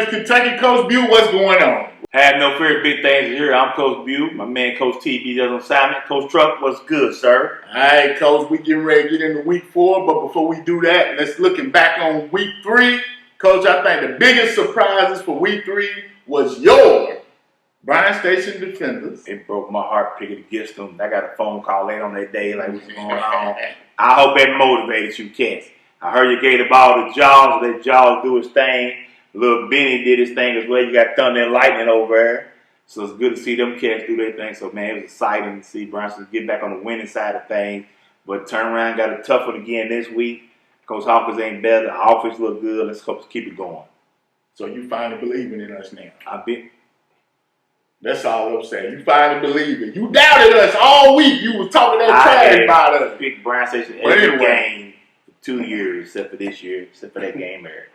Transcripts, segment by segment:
things Kentucky. Coach Butte, what's going on? Have no fear, big things here. I'm Coach Butte. My man, Coach TB, does on assignment. Coach Truck, what's good, sir? All right, Coach, we getting ready to get into week 4, but before we do that, let's looking back on week 3. Coach, I think the biggest surprises for week 3 was your Bryan Station defenders. It broke my heart picking against them. I got a phone call late on that day, like what's going on. I hope that motivated you, cats. I heard you gave the ball to Jaws, let Jaws do his thing. Little Benny did his thing as well. You got thunder and lightning over there. So it's good to see them cats do their thing. So, man, it was exciting to see Bryan get back on the winning side of things. But turn around, got a tough one again this week. Coach Hawkins ain't better. The offense look good. Let's hope to keep it going. So you finally believing in us now? I've been. That's all I'm saying. You finally believe it. You doubted us all week. You was talking that trash about us. Picked Bryan Station every game for 2 years, except for this year, except for that game there.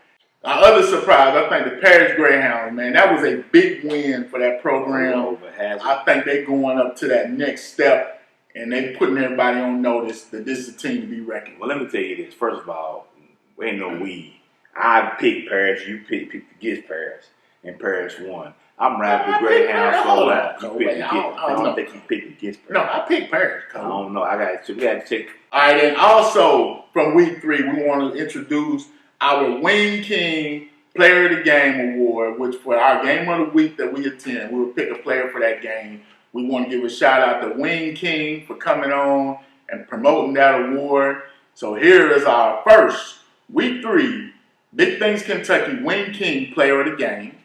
Our other surprise, I think the Paris Greyhounds, man, that was a big win for that program. I think they're going up to that next step, and they putting everybody on notice that this is a team to be reckoned with. Well, let me tell you this. First of all, we ain't no we. I picked Paris, you picked against Paris, and Paris won. I'm riding the Greyhounds so loud. You picked against. I don't think you picked against Paris. No, I picked Paris. I don't know. We got to check. All right, and also from week 3, we want to introduce our Wing King Player of the Game Award, which for our game of the week that we attend, we will pick a player for that game. We want to give a shout out to Wing King for coming on and promoting that award. So here is our first week 3 Big Things Kentucky Wing King Player of the Game.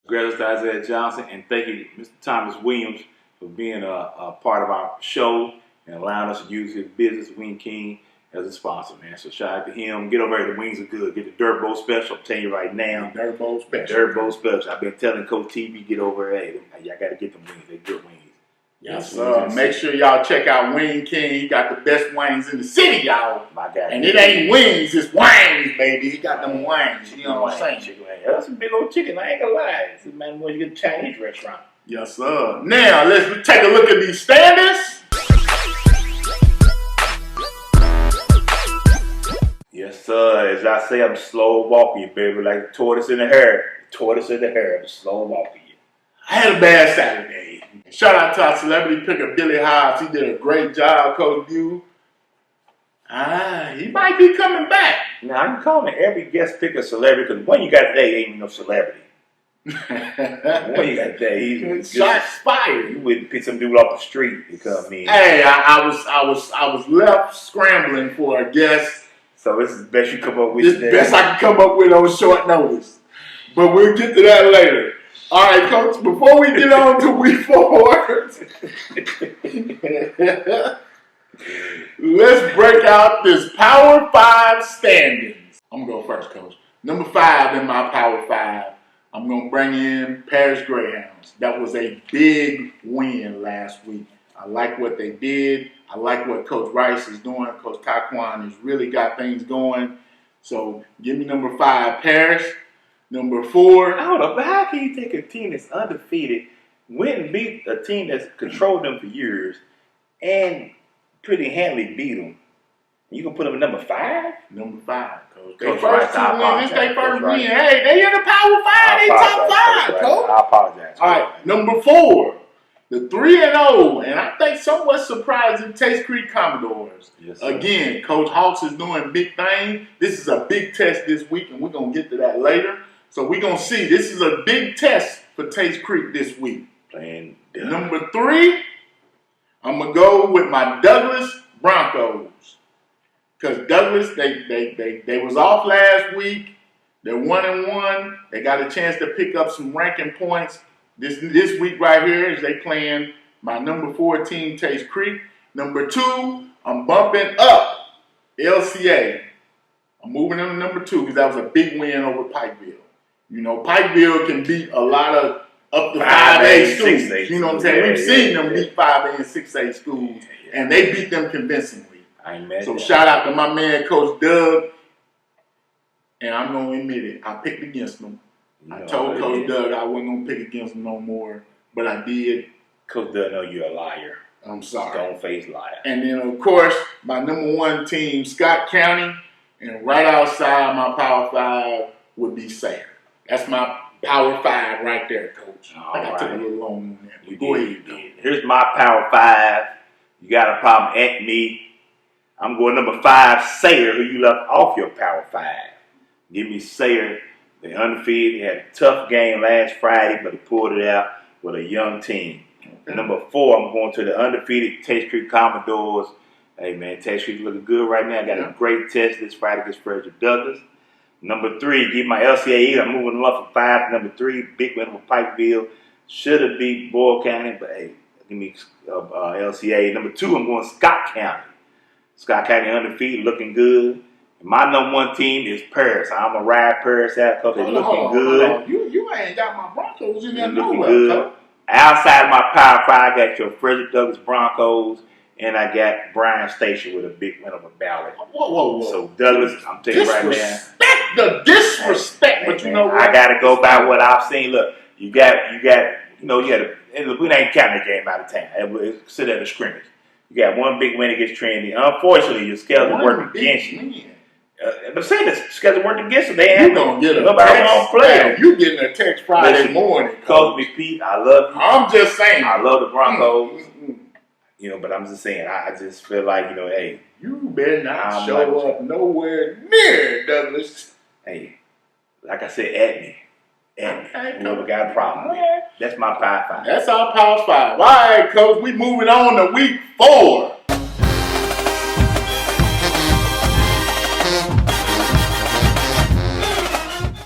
Congratulations to Isaiah Johnson, and thank you, Mr. Thomas Williams, for being a part of our show and allowing us to use his business, Wing King, as a sponsor, man. So shout out to him. Get over there. The wings are good. Get the Dirt Bowl special. I'm telling you right now. Dirt Bowl special. Dirt Bowl special. I've been telling Coach TV, get over there. Hey, y'all got to get them wings. They're good wings. Yes, sir. Make sure y'all check out Wing King. He got the best wings in the city, y'all. My God. And it ain't wings, it's wings, baby. He got them wings. You know what I'm saying? Chicken wings. That's some big old chicken. I ain't gonna lie. It's a man when you get a Chinese restaurant. Yes, sir. Now, let's take a look at these standings. Yes, sir. As I say, I'm slow walking, baby, like the tortoise in the hair. Tortoise in the hair. I'm slow walking. I had a bad Saturday. Shout out to our celebrity picker, Billy Hobbs. He did a great job, Coach Butte. He might be coming back. Now, I'm calling every guest picker celebrity because one you got today ain't no celebrity. One you got today, he's shots fired. You wouldn't pick some dude off the street to come in. Hey, I was left scrambling for a guest. So this is the best you come up with. This is the best I can come up with on short notice. But we'll get to that later. All right, Coach, before we get on to week 4, let's break out this Power 5 standings. I'm going to go first, Coach. Number 5 in my Power 5, I'm going to bring in Paris Greyhounds. That was a big win last week. I like what they did. I like what Coach Rice is doing. Coach Taquan has really got things going. So give me number 5, Paris. Number 4. Hold up, but how can you take a team that's undefeated, win and beat a team that's controlled them for years, and pretty handily beat them? You gonna put them at number 5? Number 5, Coach. They first 2 wins. This they first win. Hey, they in the Power 5. They top 5, Coach. I apologize. All right, number 4. The 3-0, and I think somewhat surprising, Taste Creek Commodores. Yes, sir. Again, Coach Hawks is doing big things. This is a big test this week, and we're going to get to that later. So we're going to see. This is a big test for Taste Creek this week. Playing Number 3, I'm going to go with my Douglas Broncos. Because Douglas, they was off last week. They're 1-1. They got a chance to pick up some ranking points. This week right here is they playing my number 4 team, Taste Creek. Number 2, I'm bumping up LCA. I'm moving them to number 2 because that was a big win over Pikeville. You know, Pikeville can beat a lot of up to 5A schools. You know what I'm saying? We've seen them beat 5A and 6A schools, and they beat them convincingly. So shout out to my man, Coach Doug. And I'm going to admit it, I picked against them. I told Coach Doug I wasn't going to pick against him no more, but I did. Coach Doug know you're a liar. I'm sorry. Stone-faced liar. And then, of course, my number 1 team, Scott County. and right outside my Power 5 would be Sayre. That's my Power 5 right there, Coach. I took a little long on that. Go ahead. Here's my Power 5. You got a problem at me. I'm going number 5, Sayre, who you left off your Power 5. Give me Sayre. They're undefeated. They had a tough game last Friday, but they pulled it out with a young team. Okay. Number 4, I'm going to the undefeated Taste Creek Commodores. Hey, man, Taste Creek looking good right now. Got a great test this Friday against Frederick Douglass. Number 3, give my LCAE. I'm moving them up from 5 to number 3. Big win over Pikeville. Should have beat Boyle County, but hey, give me LCA. Number 2, I'm going Scott County. Scott County undefeated, looking good. And my number 1 team is Paris. I'm going to ride Paris out because they're looking good. You ain't got my Broncos in there looking good. Outside of my Power 5, I got your Frederick Douglass Broncos, and I got Bryan Station with a big win over Ballard. Whoa. So Douglas, I'm telling you right now. The disrespect, but you know what? I got to go by what I've seen. Look, you got, we ain't counting the game out of town. It sit at a scrimmage. You got one big win against Trinity. Unfortunately, your schedule worked against you. I'm saying the schedule worked against you. They ain't gonna get nobody won't play. You getting a text Friday morning. Coach me, Pete. I love you. I'm just saying. I love the Broncos. But I'm just saying. I just feel like hey, you better not show up nowhere near Douglas. Hey, like I said, at me. Whoever got a problem with it. That's my Power 5. That's our Power 5. All right, Coach, we moving on to Week 4.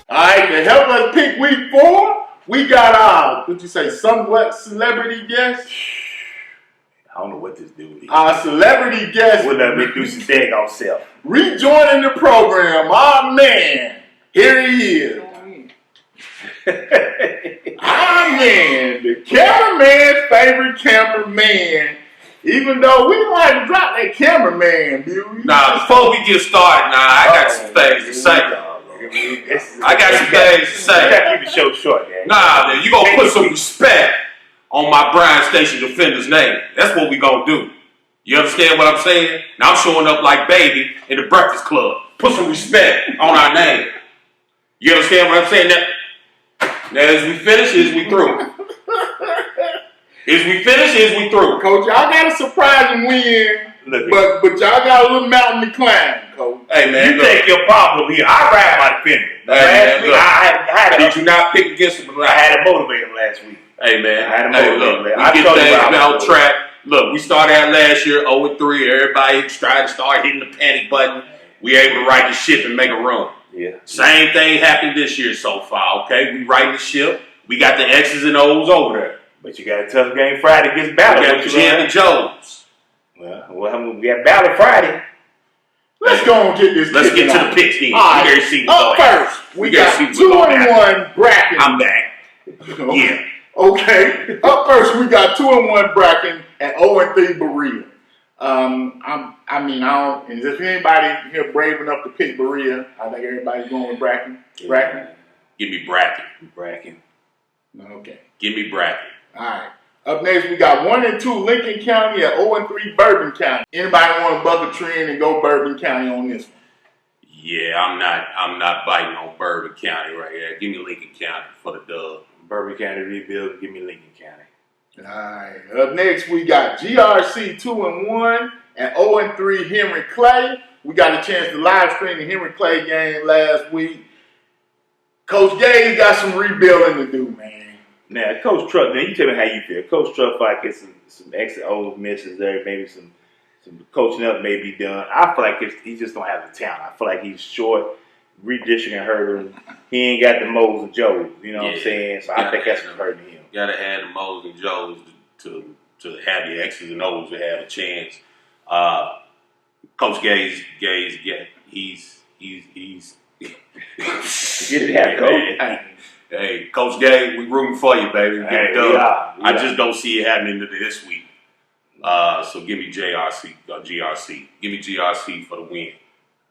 All right, to help us pick Week 4, we got our, somewhat celebrity guest? I don't know what this dude is. Our celebrity guest. We'll let me do some daggone self. Rejoining the program, our man. Here he is. The cameraman's favorite cameraman. Even though we don't have to drop that cameraman, dude. Nah, before we get started, I got some things to say. I got some things to say. You gotta keep the show short, man. Nah, you gonna put some respect on my Bryan Station defender's name. That's what we gonna do. You understand what I'm saying? Now I'm showing up like baby in the Breakfast Club. Put some respect on our name. You understand what I'm saying? Now, as we finish, we through. As we finish, we through. Coach, y'all got a surprising win, but y'all got a little mountain to climb, Coach. Hey, man, you take your problem here. I ride my defender. Hey, man, did you not pick against him? I had to motivate him last week. Hey, man. I had to motivate him. We get things on track. Look, we started out last year 0-3. Everybody tried to start hitting the panic button. We able to right the ship and make a run. Yeah. Same thing happened this year so far, okay? We right the ship. We got the X's and O's over there. But you got a tough game Friday against Ballard. We got Jim and Jones. Well, we got Ballard Friday. Let's go and get this. Let's get to the picks then. Right. Up first, we got 2-1 Bracken. I'm back. Yeah. Okay. Up first, we got 2-1 Bracken and 0-3 Berea. And if anybody here brave enough to pick Berea, I think everybody's going with Bracken. Bracken? Give me Bracken. Bracken. Okay. Give me Bracken. All right. Up next, we got 1-2 Lincoln County and 0-3 Bourbon County. Anybody want to buck a trend and go Bourbon County on this one? Yeah, I'm not biting on Bourbon County right here. Give me Lincoln County for the dub. Bourbon County rebuild. Give me Lincoln County. All right. Up next, we got GRC 2-1 and 0-3 Henry Clay. We got a chance to live stream the Henry Clay game last week. Coach Gage got some rebuilding to do, man. Now, Coach Truck, now you tell me how you feel. Coach Truck, like it's some X and O's misses there, maybe some coaching up may be done. I feel like he just don't have the talent. I feel like he's short, redistricting hurt him. He ain't got the Moles and Joes, you know what I'm saying? So I think that's what's hurting him. Gotta have the Moles and Joes to have the X's and O's to have a chance. Coach Gage, he's get it out, Coach. Hey, Coach Gage, we rooting for you, baby. Get it done. I just don't see it happening this week. So give me GRC. Give me GRC for the win.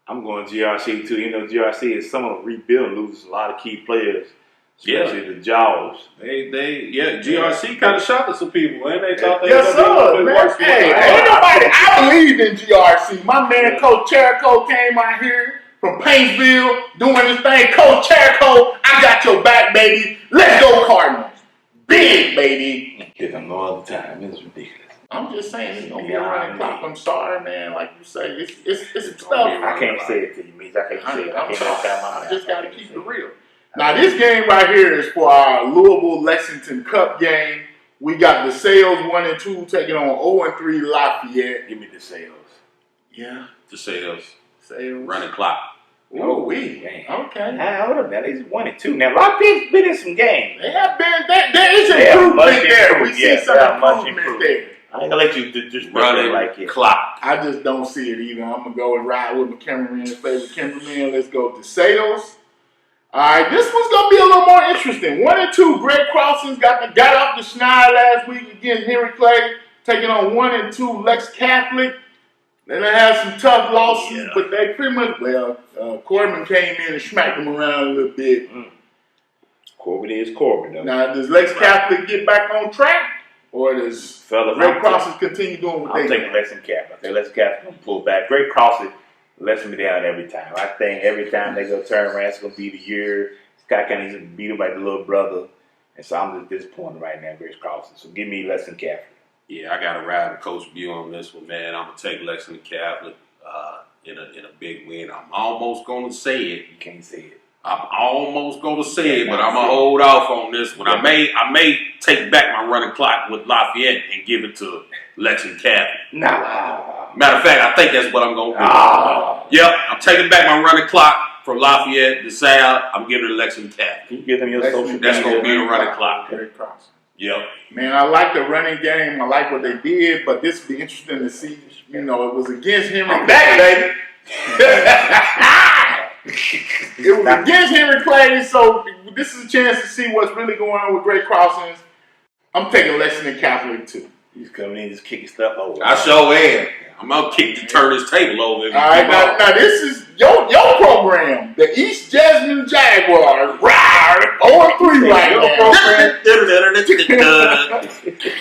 I'm going GRC too. You know, GRC is some of them rebuilding, loses a lot of key players, especially the Jaws. GRC kind of shocked at some people, and they thought they yes, sir. Hey, ain't nobody. I believe in GRC. My man, Coach Cherico, came out here from Paintsville doing this thing. Coach Cherico, I got your back, baby. Let's go Cardinals. Big, baby. Get them all the time. It's ridiculous. I'm just saying it's gonna be a running clock. I'm sorry, man. Like you say, it's stuff. I can't say it to you, Meeks. I can't say it. I'm sorry. I just gotta keep it real. Now this game right here is for our Louisville Lexington Cup game. We got the Sales 1 and 2 taking on 0 and 3 Lafayette. Give me the Sales. Yeah, The Sales. Sales. Running clock. Oh, okay. Hold up, now they 1 and 2. Now Lafayette's been in some games. They have been. There is improvement there. We see some improvement there. I ain't gonna let you just run it like it. Clock. I just don't see it either. I'm gonna go and ride with my cameraman's favorite cameraman. Let's go to Sales. All right, this one's gonna be a little more interesting. 1 and 2. Greg Crossings got off the schneid last week against Henry Clay, taking on 1 and 2 Lex Catholic. Then they had some tough losses, but they pretty much Corbin came in and smacked them around a little bit. Corbin is Corbin, though. Now, does Lex Catholic get back on track? Or does Greg Crossings continue doing what they do? I'm taking Lex and Cap. I think Lex Cap's going to pull back. Greg Crossings lets me down every time. I think every time they go turn around, it's going to be the year. Scott County needs to beat him like the little brother. And so I'm just disappointed right now, Greg Crossings. So give me Lex and Cap. Yeah, I got to ride with Coach View on this one, man. I'm going to take Lexington Catholic in a big win. I'm almost going to say it. You can't say it. I'm almost going to say it, but I'm going to hold off on this one. I may take back my running clock with Lafayette and give it to Lexington Catholic. Nah. Matter of fact, I think that's what I'm going to do. Yep, I'm taking back my running clock from Lafayette to South. I'm giving it to Lexington Catholic. You give them your social. That's going to be a running clock. Greg Crossings. Yep. Man, I like the running game. I like what they did, but this will be interesting to see. You know, it was against Henry Clay, baby. It was against Henry Clay, so this is a chance to see what's really going on with Greg Crossings. I'm taking Lexington Catholic too. He's coming in just kicking stuff over. I sure am. I'm going to turn this table over. All right, now this is your program, the East Jasmine Jaguars. 0-3 right now.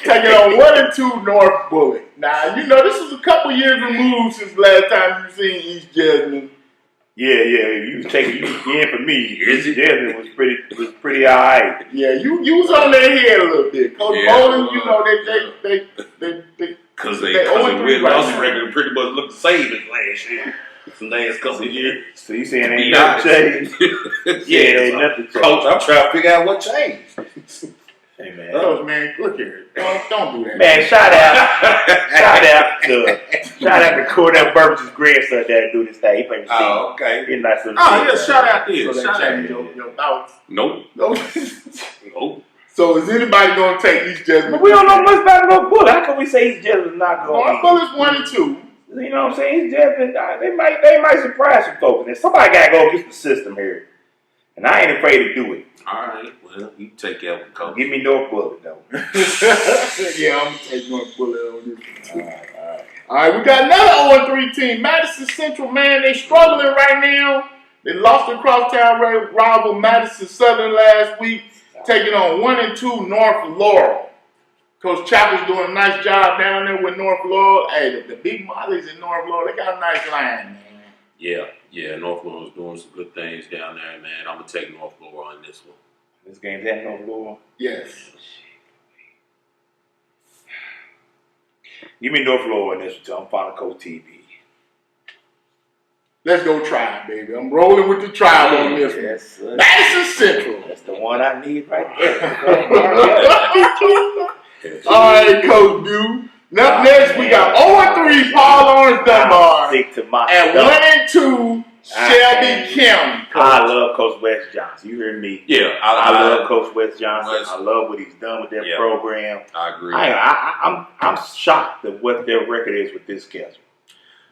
Taking on 1 and 2 North Bullock. Now, you know, this is a couple years removed since last time you've seen East Jasmine. Yeah. You take you in for me. East Jasmine was pretty all right. Yeah, you was on their head a little bit. Coach Bowling, you know, they Because they really lost record pretty much look the same as last year. The last couple of years. So you saying ain't nothing changed? Ain't nothing changed. Coach, I'm trying to figure out what changed. Hey man. Oh man, look here. Don't do that. Man, shout out to Cornell Burbage's grandson that do this thing. He played the Oh, okay. He's nice little Shout out there. So Shout that out changed your thoughts. Nope. Nope. So is anybody going to take East Jasmine? But we don't know much about North Bullet. How can we say East Jasmine's not going? North Bullet's 1 and 2. You know what I'm saying? East Jasmine, they might surprise some folks. And somebody got to go against the system here, and I ain't afraid to do it. All right. Well, you take that one, Coach. Give me North Bullet though. Yeah, I'm going to take North Bullet on this one too. All right, we got another 0-3 team. Madison Central, man, they struggling right now. They lost their crosstown rival Madison Southern last week, taking on 1 and 2 North Laurel. Coach Chapel's doing a nice job down there with North Laurel. Hey, the big mollies in North Laurel, they got a nice line, man. Yeah, North Laurel's doing some good things down there, man. I'm going to take North Laurel on this one. This game's at North Laurel? Yes. Give me North Laurel in this one. I'm following Coach TV. Let's go Tribe, baby. I'm rolling with the Tribe on this one. Yes, sir. Madison Central. That's the one I need right there. All right, Coach Dew. Up next, we got 0-3 Paul Orange Dunbar. Stick to my and 1 and 2 Shelby County. I love Coach Wes Johnson. You hear me? Yeah, I love Coach Wes Johnson. I love what he's done with their program. I agree. I'm shocked at what their record is with this schedule.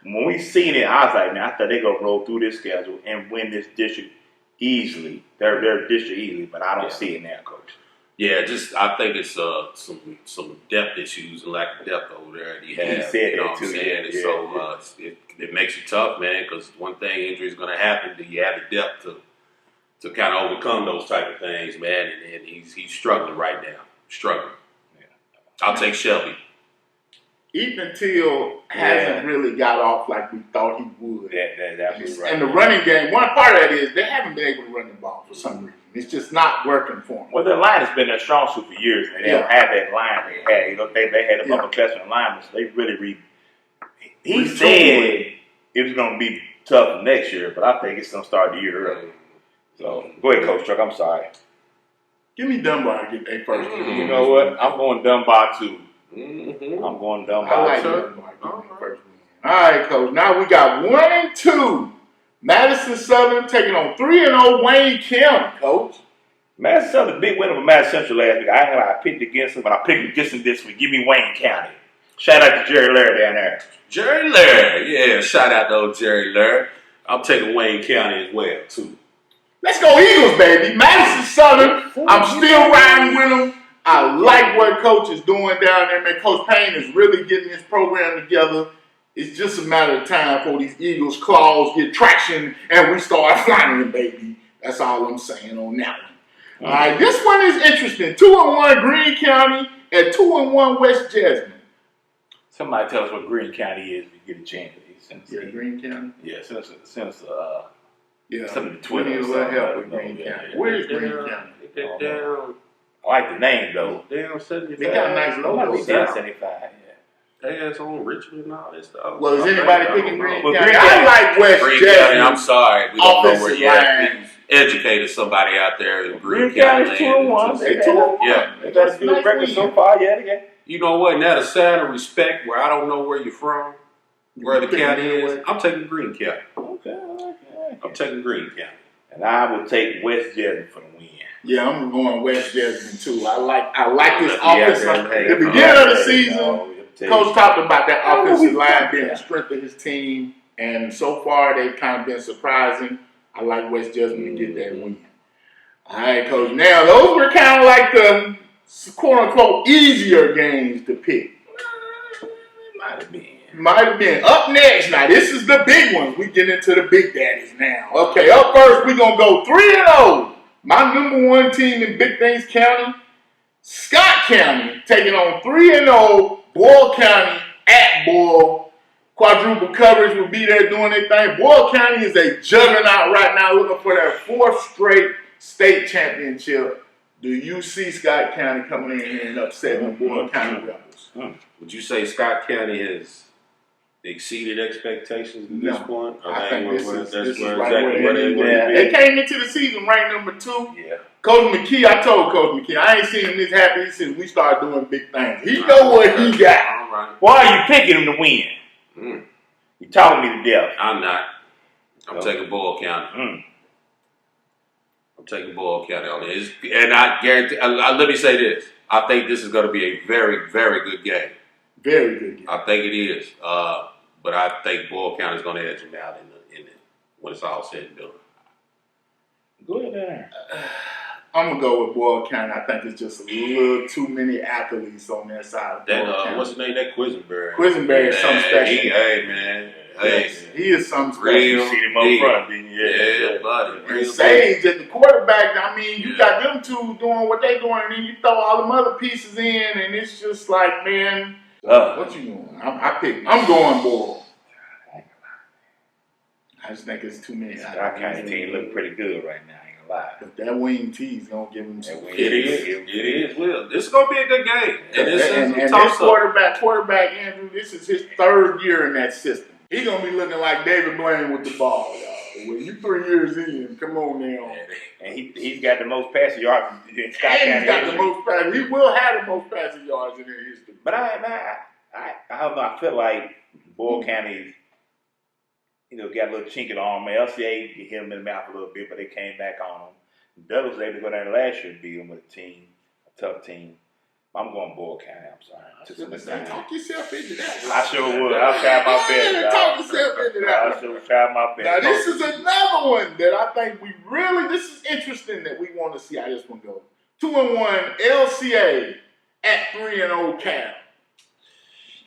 When we seen it, I was like, man, I thought they're gonna roll through this schedule and win this district easily. Their district easily, but I don't see it now, Coach. Yeah, I think it's some depth issues and lack of depth over there that he has. He said you know that what too. I'm saying? And so it makes you tough, man, because one thing, injury is going to happen. Do you have the depth to kind of overcome those type of things, man? And he's struggling right now. Struggling. Yeah. I'll take Shelby. Ethan Till hasn't really got off like we thought he would. That's absolutely right. And the running game, one part of that is they haven't been able to run the ball for some reason. It's just not working for them. Well, their line has been their strong suit for years. They don't have that line they had. You know, they had a upperclassmen linemen, so they really He said it was going to be tough next year, but I think it's going to start the year early. So, go ahead, Coach Chuck. I'm sorry. Give me Dunbar to get their first. You know what? I'm going Dunbar, too. I'm going Dunbar, I like Dunbar getting their first win. All right, Coach. Now we got 1-2. Madison Southern taking on 3-0 Wayne County, Coach. Madison Southern, big win over Madison Central last week. I picked against them, but I picked against them this week. Give me Wayne County. Shout out to Jerry Laird down there. Jerry Laird. Yeah, shout out to old Jerry Laird. I'm taking Wayne County as well, too. Let's go Eagles, baby. Madison Southern, I'm still riding with them. I like what Coach is doing down there, man. Coach Payne is really getting his program together. It's just a matter of time for these Eagles' claws get traction and we start flying, baby. That's all I'm saying on that one. All right, this one is interesting. 2-1 Greene County and 2-1 West Jasmine. Somebody tell us what Greene County is if you get a chance. Greene County? Yeah, send us some of the Twitter. We need a little help with Greene County. Where's Greene County? Get down. I like the name, though. Down 75. They got a nice logo. They down 75, That's on Richmond and all that stuff. Well, is anybody picking Greene Well, County? Greene I like West Greene Jasmine. County, I'm sorry. We don't know where Offensive yet. line. Educated somebody out there in Greene Greene County. County's 2-1. They 2-1. Yeah. They got a good record so far, yeah. You know what? Now the sign of respect where I don't know where you're from, where the county is, I'm taking Greene County. Okay. I'm taking Greene County. And I will take West Jasmine for the win. Yeah, I'm going West Jasmine too. I like this Yeah, offense. The beginning of the season, Coach talked about that offensive line being the strength of his team, and so far they've kind of been surprising. I like West Jasmine to get that win. All right, Coach. Now those were kind of like the quote unquote easier games to pick. Might have been. Up next, now this is the big ones. We get into the big daddies now. Okay, up first we're gonna go 3-0. My number one team in Big Things County, Scott County, taking on 3-0 Boyle County at Boyle. Quadruple coverage will be there doing their thing. Boyle County is a juggernaut right now, looking for their 4th straight state championship. Do you see Scott County coming in here and upsetting the Boyle County Rebels? Would you say Scott County has exceeded expectations at this point? I think this is right exactly where they they came into the season ranked number 2. Yeah. Coach McKee, I told Coach McKee, I ain't seen him this happy since we started doing big things. He know what he got. All right. Why are you picking him to win? You talking me to death. I'm not. I'm taking Boyle County. I'm taking Boyle County on this. And I guarantee, let me say this. I think this is going to be a very, very good game. Very good game. I think it is. But I think Boyle County is going to edge them out in the when it's all said and done. Go ahead there. I'm going to go with Boyle County. I think it's just a little too many athletes on that side of Boyle County. What's his name? That Quisenberry. Quisenberry is something special. Hey, man. Hey. Yes, he is something special. Real You see him up front, didn't you? Yeah, buddy. And Sage at the quarterback, I mean, you got them two doing what they doing, and then you throw all them other pieces in, and it's just like, man, what you doing? I'm going Boyle. I just think it's too many. Our County team look pretty good right now, I ain't gonna lie. But that wing T is going to give him some It is. Will. This is going to be a good game. And this and is this quarterback Andrew, this is his 3rd year in that system. He's going to be looking like David Blaine with the ball, y'all. When you 3 years in, come on now. And he's got the most passing yards in Scott County. And he's got the most passing. He will have the most passing yards in their history. But I feel like Boyle County, got a little chink in the arm. LCA hit him in the mouth a little bit, but they came back on him. Douglas was able to go down last year and beat him with a tough team. I'm going Boyle County. I'm sorry. Talk yourself into that. I sure would. I'll try my best. Talk yourself into that. I sure try my best. Now, this is another one that I think this is interesting that we want to see how this one goes. 2-1 LCA at 3-0 Cal.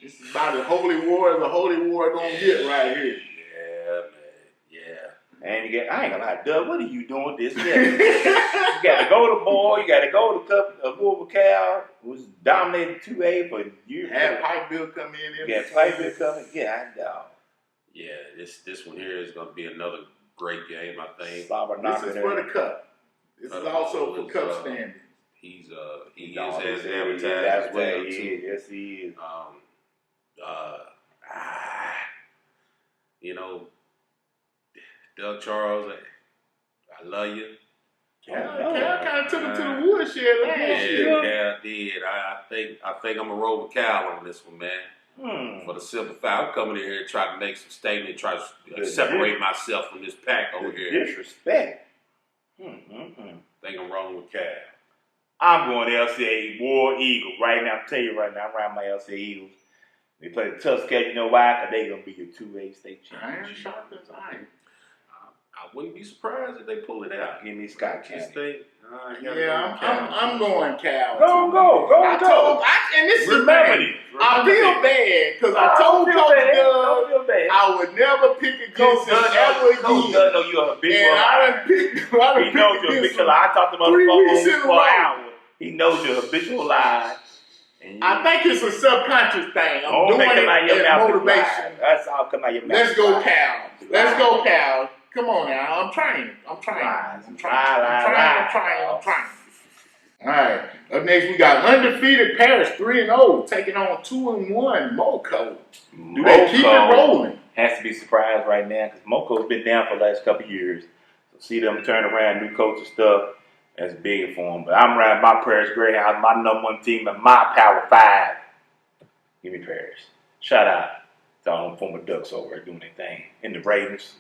This is about as holy war as a holy war gonna get right here. Yeah, man. Yeah. And I ain't gonna lie, Doug, what are you doing this year? You got to go to Boyle, you got to go to Louisville Cal, who's dominated 2A for years. Have Pikeville come in. Yeah, Pikeville coming. Yeah, I know. Yeah, this one here is going to be another great game, I think. This is for the cup. This is also for cup standing. He is as advertised as well, too. Yes, he is. You know, Doug Charles, I love you. Cal kind of took him to the woodshed last year. Cal did. I think I'm gonna roll with Cal on this one, man. For the simple fact, I'm coming in here and trying to make some statement, try to separate myself from this pack over here. Disrespect. Think I'm rolling with Cal. I'm going to LCA War Eagle right now. I'm telling you right now, I'm riding my LCA Eagles. They play the tough schedule. You know why? Because they're going to be your 2A state champion. Iron sharpens iron. I wouldn't be surprised if they pull it out. Give me Scott County. I'm going Cal. Go. And this is remember it. I feel bad because I told Coach Doug I would never pick against him ever again. Coach Doug know you're a big and I done picked. He knows you're a habitual lie. I talked to him on the phone for an hour. He knows you're a habitual lie. I think it's a subconscious thing. I'm doing it as motivation. That's all come out your mouth. Let's go, Cal. Let's go, Cal. Come on now. I'm trying. I'm trying. All right. Up next, we got undefeated Paris 3-0 taking on 2-1 Moco. Do they keep it rolling? Has to be surprised right now because Moco's been down for the last couple of years. So see them turn around, new coach and stuff. That's big for them. But I'm riding my Paris Greyhounds, my #1 team, and my Power 5. Give me Paris. Shout out to all them former Ducks over there doing their thing. In the Ravens.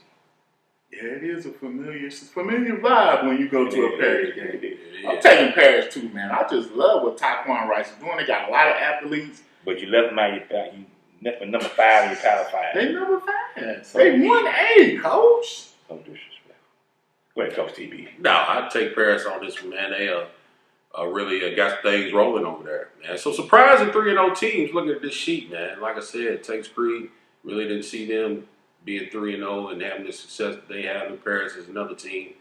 Yeah, it is a familiar vibe when you go to a Paris game. I'm taking Paris too, man. I just love what Taquan Rice is doing. They got a lot of athletes. But you left them out you left them number 5 in your Power 5. They number 5. So they 1A, coach. No disrespect. Go ahead, Coach TB. No, I'd take Paris on this one, man. They really got things rolling over there, man. So surprising 3-0 teams. Look at this sheet, man. Like I said, Takes Creed really didn't see them being 3-0 and having the success that they have in Paris as another team.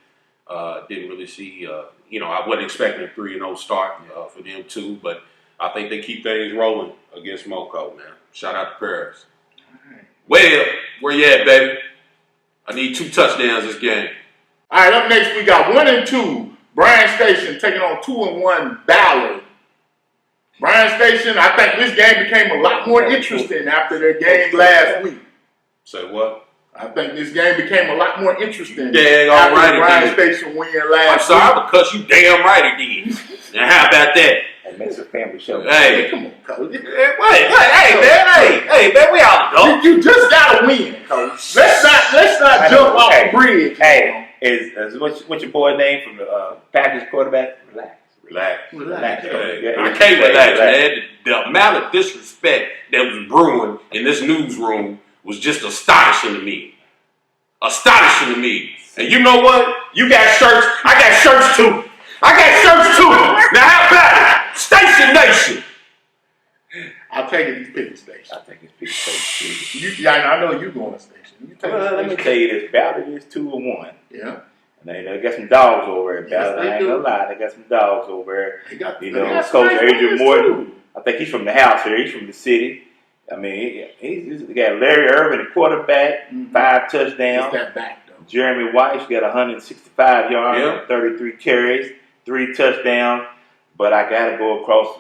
Didn't really see, I wasn't expecting a 3-0 start for them too, but I think they keep things rolling against Moco, man. Shout out to Paris. Right. Well, where you at, baby? I need 2 touchdowns this game. All right, up next we got 1-2 Bryan Station taking on 2-1 Ballard. Bryan Station, I think this game became a lot more interesting after their game last week. Say what? I think this game became a lot more interesting Dang, after right, the Bryan Station win last week. I'm sorry, because you damn right it did. Now how about that? It makes a family show. Hey, come on, coach. Hey, man, we all adults. You just gotta win, coach. Let's not jump off the bridge. Hey, what's your boy name from the Packers quarterback? Relax. Hey, I can't relax, man. The amount of disrespect that was brewing in this newsroom was just astonishing to me. And you know what? You got shirts. I got shirts too. Now how about it? Station Nation. I'll take it. He's picking Station. I think it's Pick Station. I know you're going to Station. Let me tell you this. Ballard is 2-1. Yeah. And they got some dogs over there. Yes, I ain't gonna lie. They got some dogs over there. They got Coach Adrian Morton. I think he's from the house here. He's from the city. I mean, he's got Larry Irvin, the quarterback, 5 touchdowns. That back, though. Jeremy White's got 165 yards, 33 carries, 3 touchdowns. But I got to go across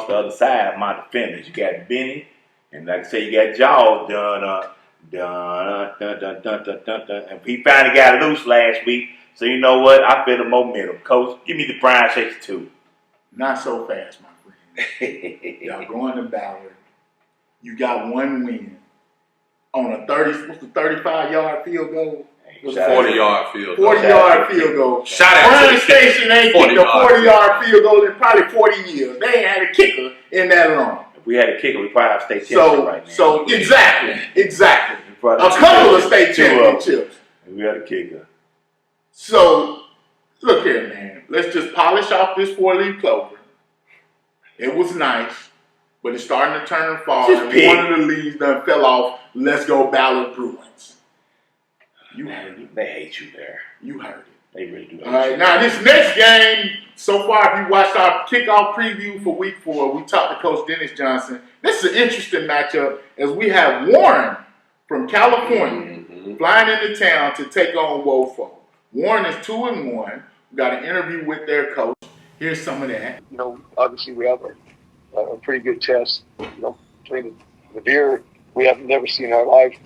the other side of my defenders. You got Benny, and like I say, you got Jaws done. And he finally got loose last week. So you know what? I feel the momentum. Coach, give me the Bryan Station 2. Not so fast, my friend. Y'all going to Ballard. You got 1 win on a 35-yard field goal. 40-yard field goal. 40-yard field goal. Shout out Bryan Station ain't kicked a 40-yard field goal in probably 40 years. They ain't had a kicker in that long. If we had a kicker, we probably have state championship right now. So exactly. A couple of state championships. We had a kicker. So, look here, man. Let's just polish off this 4-leaf clover. It was nice, but it's starting to turn fall. And one of the leaves done fell off. Let's go Ballard Bruins. You heard it. They hate you there. You heard it. They really do. All right, now this next game, so far, if you watched our kickoff preview for Week 4, we talked to Coach Dennis Johnson. This is an interesting matchup as we have Warren from California flying into town to take on Woeful. Warren is 2-1. We got an interview with their coach. Here's some of that. You know, obviously we have a pretty good test. You know, between the deer we have never seen in our life.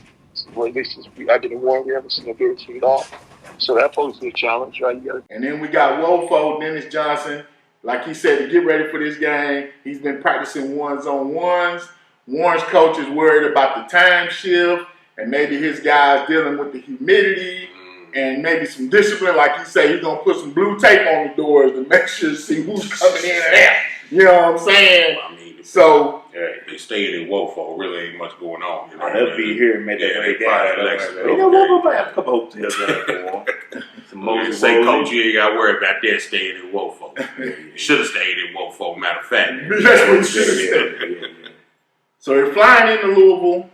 Well, at least I did a Warren, we haven't seen a deer feed off. So that poses a challenge, right? And then we got Woeful, Dennis Johnson. Like he said, to get ready for this game, he's been practicing ones-on-ones. Warren's coach is worried about the time shift and maybe his guys dealing with the humidity and maybe some discipline. Like he said, he's going to put some blue tape on the doors to make sure to see who's coming in and out. You know what I'm saying? I mean, so they stayed in Woeful. Really ain't much going on. You know, They'll be here and make that great game. You know, we'll have a couple hotels there for say, Coach, you ain't got to worry about that staying in Woeful. You should have stayed in Woeful, matter of fact. That's what you should have stayed. So they're flying into Louisville.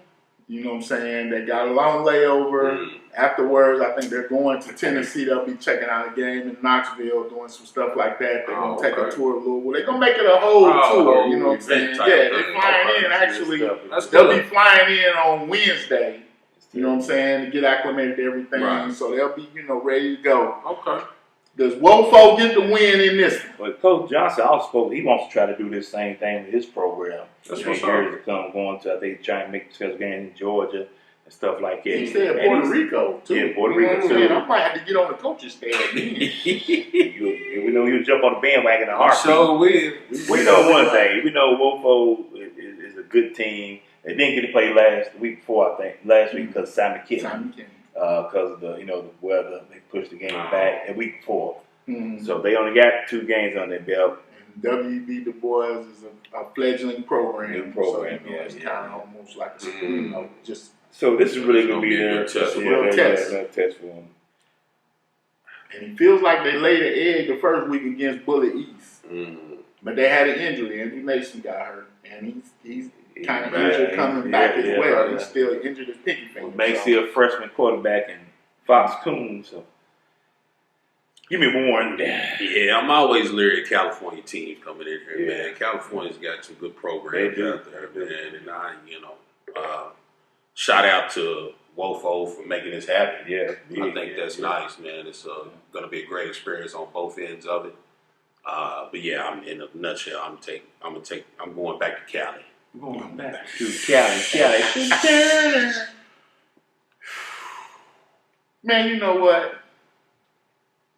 You know what I'm saying? They got a long layover. Afterwards, I think they're going to Tennessee. They'll be checking out a game in Knoxville, doing some stuff like that. They're going to take a tour of Louisville. They're going to make it a whole tour. You know what I'm saying? Yeah, they're flying in. Actually, they'll be flying in on Wednesday. You know what I'm saying? To get acclimated to everything. Right. So they'll be, ready to go. Okay. Does Woeful get the win in this one? But Coach Johnson also he wants to try to do this same thing with his program. That's what's up. Going to, I think, trying to make the game in Georgia and stuff like that. He said Puerto Rico, too. Yeah, Puerto Rico, too. I might have to get on the coach's stand. We know you'll jump on the bandwagon in a heartbeat. So we know one thing. We know Woeful is a good team. They didn't get to play last week because Simon Kitten. Because of the weather, they pushed the game back at Week 4. So they only got 2 games on their belt. And WB Du Bois is a fleggling program. New program, so, it's kind of almost like just. So this is really going to be their test for them. And he feels like they laid an egg the first week against Bullet East, but they had an injury. Andrew Mason got hurt, and he's kind of injured coming back as well. He's still injured his pinky finger. Maxie a freshman quarterback and Fox Coon. So give me Warren. Yeah, I'm always leery of California teams coming in here, man. California's got some good programs out there, man. And shout out to Woeful for making this happen. I think that's nice, man. It's going to be a great experience on both ends of it. But yeah, I'm in a nutshell. I'm going back to Cali. Going back to Cali. Man, you know what?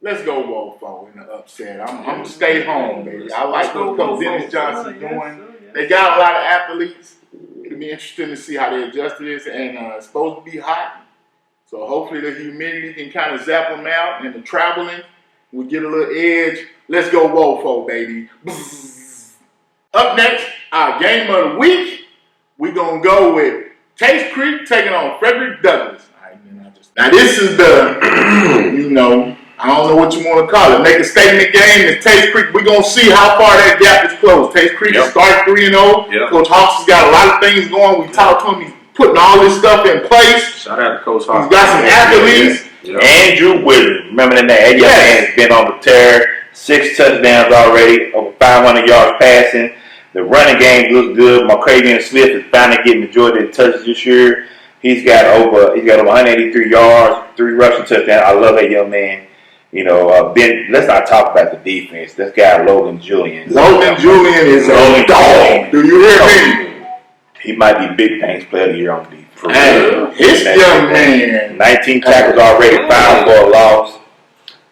Let's go Woeful in the upset. I'm going to stay home, baby. I like what Coach Dennis Johnson doing. They got a lot of athletes. It'll be interesting to see how they adjust to this. And it's supposed to be hot. So hopefully the humidity can kind of zap them out. And the traveling will get a little edge. Let's go Woeful, baby. Up next, our game of the week, we're going to go with Taste Creek taking on Frederick Douglass. Now, this is the, I don't know what you want to call it. Make a statement game in Taste Creek. We're going to see how far that gap is closed. Taste Creek is starting 3-0. Coach Hawks has got a lot of things going. We talked to him. He's putting all this stuff in place. Shout out to Coach Hawks. He's got some athletes. Andrew Williams. Remember that name? Has been on the tear. 6 touchdowns already. Over 500 yards passing. The running game looks good. McCraven Smith is finally getting the majority of the touches this year. He's got over 183 yards, 3 rushing touchdowns. I love that young man. Let's not talk about the defense. This guy Logan Julian. Logan Julian is a dog. Do you hear me? He might be Big Things Player of the Year on defense. Hey, this young man. 19 tackles already, 5 for a loss.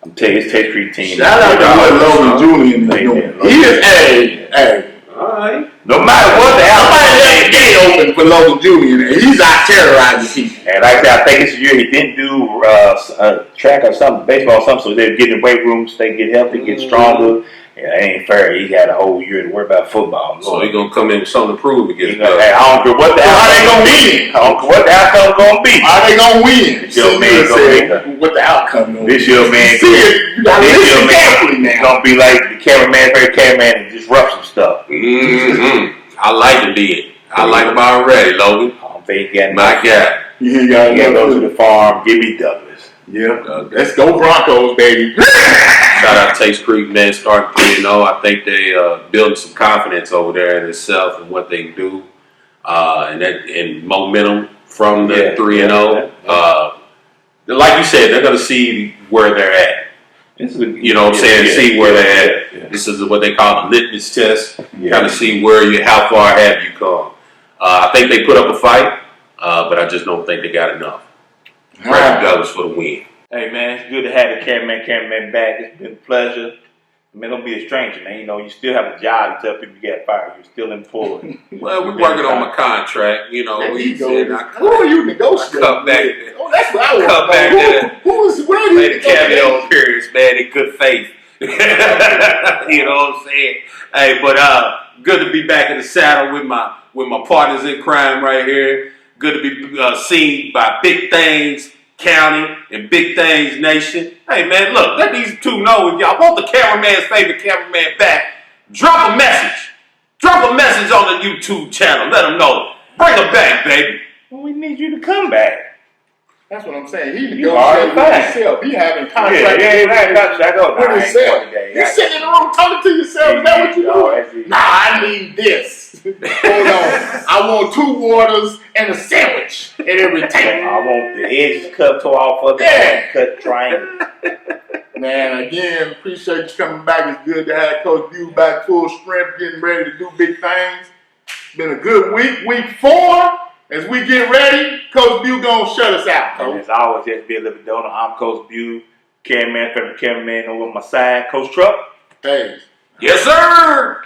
I'm telling you, his Taste Creek team. Shout out to what Logan Julian is doing. He is hey. All right. No matter what the hell, somebody left the gate open for Logan Julian, and he's out terrorizing people. And like I said, I think this year he didn't do track or something, baseball or something, so they're getting in weight rooms, they get healthy, get stronger. Yeah, it ain't fair. He had a whole year to worry about football. So he's going to come in with something to prove against I don't care what the outcome win. I don't care what the outcome going to be. Are they going to win? This young man going what the outcome going to be. This young man you got to listen carefully now. Going to be like the cameraman and disrupt some stuff. I like the bid. I like him already, Logan. I don't think he got my guy. You got to go to the farm. Give me Douglas. Yeah, let's go Broncos, baby. Shout out Taste Creek, man, starting 3-0. I think they building some confidence over there in themselves and what they do, and momentum from the 3-0. Like you said, they're going to see where they're at. You know what I'm saying? See where they're at. Yeah. This is what they call the litmus test. Kind of see how far have you come. I think they put up a fight, but I just don't think they got enough. Bracken Douglas for the win. Hey man, it's good to have the cameraman back. It's been a pleasure. Man, don't be a stranger, man. You know, you still have a job. You tell people you got fired. You're still employed. Well, we're working on my contract. You know, who are you negotiating? Come back. Oh, that's what I want. Come back. Where made the cameo appearance, man, in good faith. You know what I'm saying? Hey, but good to be back in the saddle with my partners in crime right here. Good to be seen by Big Things County and Big Things Nation. Hey man, look, let these two know if y'all want the cameraman's favorite cameraman back, drop a message. Drop a message on the YouTube channel. Let them know. Bring them back, baby. Well, we need you to come back. That's what I'm saying. He negotiated with himself. He having contract with himself. You sitting in the room talking to yourself. Is that what you doing? Nah, I need this. Hold on. I want 2 waters and a sandwich at every table. I want the edges cut off of the cut triangle. Man, again, appreciate you coming back. It's good to have Coach Bew back full strength, getting ready to do big things. It's been a good week. Week 4. As we get ready, Coach Bew gonna shut us out, Coach. As always, just be a little donor. I'm Coach Bew, favorite cameraman over on my side. Coach Truck. Hey. Yes, sir.